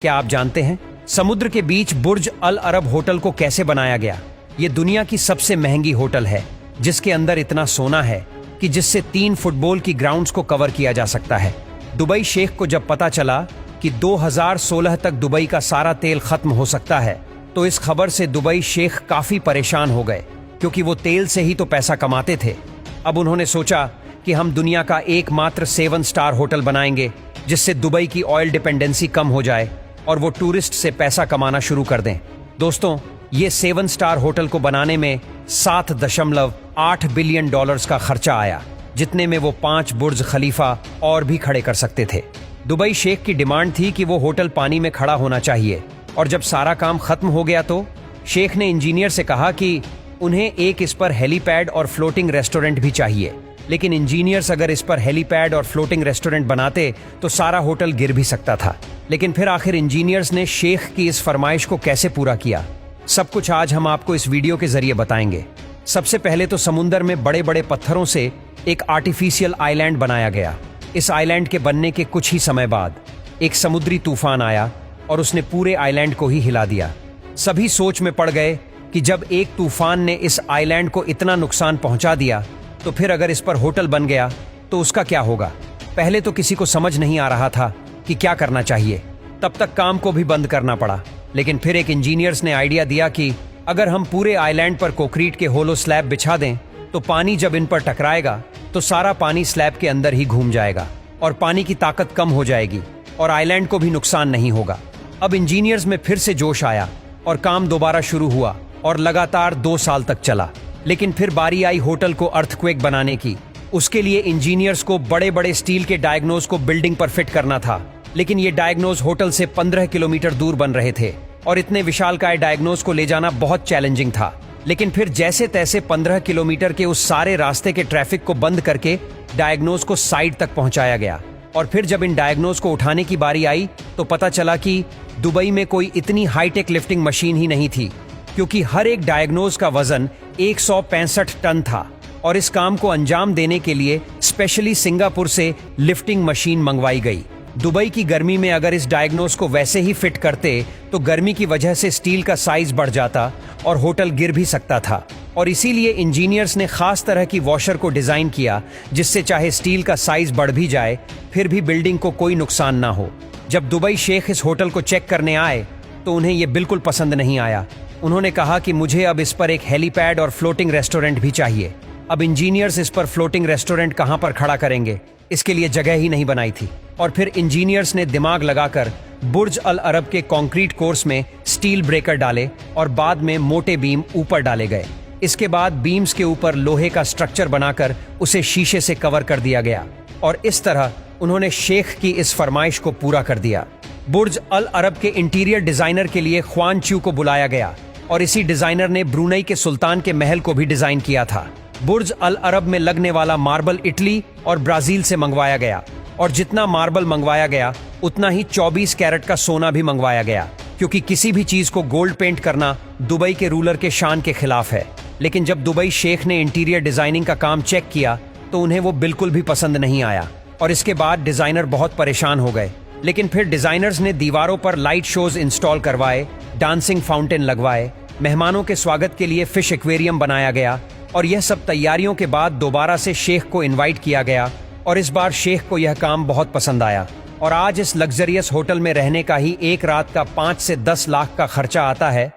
क्या आप जानते हैं समुद्र के बीच बुर्ज अल अरब होटल को कैसे बनाया गया? ये दुनिया की सबसे महंगी होटल है, जिसके अंदर इतना सोना है कि जिससे 3 फुटबॉल की ग्राउंड्स को कवर किया जा सकता है। दुबई शेख को जब पता चला कि 2016 तक दुबई का सारा तेल खत्म हो सकता है, तो इस खबर से दुबई शेख काफी परेशान हो गए, क्योंकि वो तेल से ही तो पैसा कमाते थे। अब उन्होंने सोचा कि हम दुनिया का एकमात्र 7 स्टार होटल बनाएंगे, जिससे दुबई की ऑयल डिपेंडेंसी कम हो जाए और वो टूरिस्ट से पैसा कमाना शुरू कर दें। दोस्तों, ये 7 स्टार होटल को बनाने में 7.8 बिलियन डॉलर्स का खर्चा आया, जितने में वो 5 बुर्ज खलीफा और भी खड़े कर सकते थे। दुबई शेख की डिमांड थी कि वो होटल पानी में खड़ा होना चाहिए, और जब सारा काम खत्म हो गया तो शेख ने इंजीनियर से कहा कि उन्हें एक इस पर हेलीपैड और फ्लोटिंग रेस्टोरेंट भी चाहिए। लेकिन इंजीनियर्स अगर इस पर हेलीपैड और फ्लोटिंग रेस्टोरेंट बनाते तो सारा होटल गिर भी सकता था। लेकिन फिर आखिर इंजीनियर्स ने शेख की इस फरमाइश को कैसे पूरा किया, सब कुछ आज हम आपको इस वीडियो के जरिए बताएंगे। सबसे पहले तो समुद्र में बड़े बड़े पत्थरों से एक आर्टिफिशियल आइलैंड बनाया गया। इस आइलैंड के बनने के कुछ ही समय बाद एक समुद्री तूफान आया और उसने पूरे आइलैंड को ही हिला दिया। सभी सोच में पड़ गए कि जब एक तूफान ने इस आइलैंड को इतना नुकसान पहुंचा दिया, तो फिर अगर इस पर होटल बन गया तो उसका क्या होगा। पहले तो किसी को समझ नहीं आ रहा था कि क्या करना चाहिए, तब तक काम को भी बंद करना पड़ा। लेकिन फिर एक इंजीनियर्स ने आइडिया दिया कि अगर हम पूरे आइलैंड पर कंक्रीट के होलो स्लैब बिछा दें, तो पानी जब इन पर टकराएगा तो सारा पानी स्लैब के अंदर ही घूम जाएगा और पानी की ताकत कम हो जाएगी और आइलैंड को भी नुकसान नहीं होगा। अब इंजीनियर्स में फिर से जोश आया और काम दोबारा शुरू हुआ और लगातार 2 साल तक चला। लेकिन फिर बारी आई होटल को अर्थक्वेक बनाने की। उसके लिए इंजीनियर्स को बड़े बड़े स्टील के डायग्नोज को बिल्डिंग पर फिट करना था, लेकिन ये डायग्नोज होटल से 15 किलोमीटर दूर बन रहे थे और इतने विशालकाय डायग्नोज को ले जाना बहुत चैलेंजिंग था। लेकिन फिर जैसे तैसे 15 किलोमीटर के उस सारे रास्ते के ट्रैफिक को बंद करके डायग्नोज को साइड तक पहुंचाया गया। और फिर जब इन डायग्नोज को उठाने की बारी आई तो पता चला कि दुबई में कोई इतनी हाईटेक लिफ्टिंग मशीन ही नहीं थी, क्योंकि हर एक डायग्नोज का वजन 165 टन था और इस काम को अंजाम देने के लिए स्पेशली सिंगापुर से लिफ्टिंग मशीन मंगवाई गई। दुबई की गर्मी में अगर इस डायग्नोज को वैसे ही फिट करते तो गर्मी की वजह से स्टील का साइज बढ़ जाता और होटल गिर भी सकता था। और इसीलिए इंजीनियर्स ने खास तरह की वॉशर को डिजाइन किया, जिससे चाहे स्टील का साइज बढ़ भी जाए फिर भी बिल्डिंग को कोई नुकसान ना हो। जब दुबई शेख इस होटल को चेक करने आए तो उन्हें यह बिल्कुल पसंद नहीं आया। उन्होंने कहा कि मुझे अब इस पर एक हेलीपैड और फ्लोटिंग रेस्टोरेंट भी चाहिए। अब इंजीनियर्स इस पर फ्लोटिंग रेस्टोरेंट कहां पर खड़ा करेंगे, इसके लिए जगह ही नहीं बनाई थी। और फिर इंजीनियर्स ने दिमाग लगाकर बुर्ज अल अरब के कंक्रीट कोर्स में स्टील ब्रेकर डाले और बाद में मोटे बीम ऊपर डाले गए। इसके बाद बीम्स के ऊपर लोहे का स्ट्रक्चर बनाकर उसे शीशे से कवर कर दिया गया और इस तरह उन्होंने शेख की इस फरमाइश को पूरा कर दिया। बुर्ज अल अरब के इंटीरियर डिजाइनर के लिए ख्वान च्यू को बुलाया गया और इसी डिजाइनर ने ब्रुनई के सुल्तान के महल को भी डिजाइन किया था। बुर्ज अल अरब में लगने वाला मार्बल इटली और ब्राजील से मंगवाया गया और जितना मार्बल मंगवाया गया उतना ही 24 कैरेट का सोना भी मंगवाया गया, क्योंकि किसी भी चीज को गोल्ड पेंट करना दुबई के रूलर के शान के खिलाफ है। लेकिन जब दुबई शेख ने इंटीरियर डिजाइनिंग का काम चेक किया तो उन्हें वो बिल्कुल भी पसंद नहीं आया और इसके बाद डिजाइनर बहुत परेशान हो गए। लेकिन फिर डिजाइनर्स ने दीवारों पर लाइट शोज इंस्टॉल करवाए, डांसिंग फाउंटेन लगवाए, मेहमानों के स्वागत के लिए फिश एक्वेरियम बनाया गया और यह सब तैयारियों के बाद दोबारा से शेख को इनवाइट किया गया और इस बार शेख को यह काम बहुत पसंद आया। और आज इस लग्जरियस होटल में रहने का ही एक रात का 5 से 10 लाख का खर्चा आता है।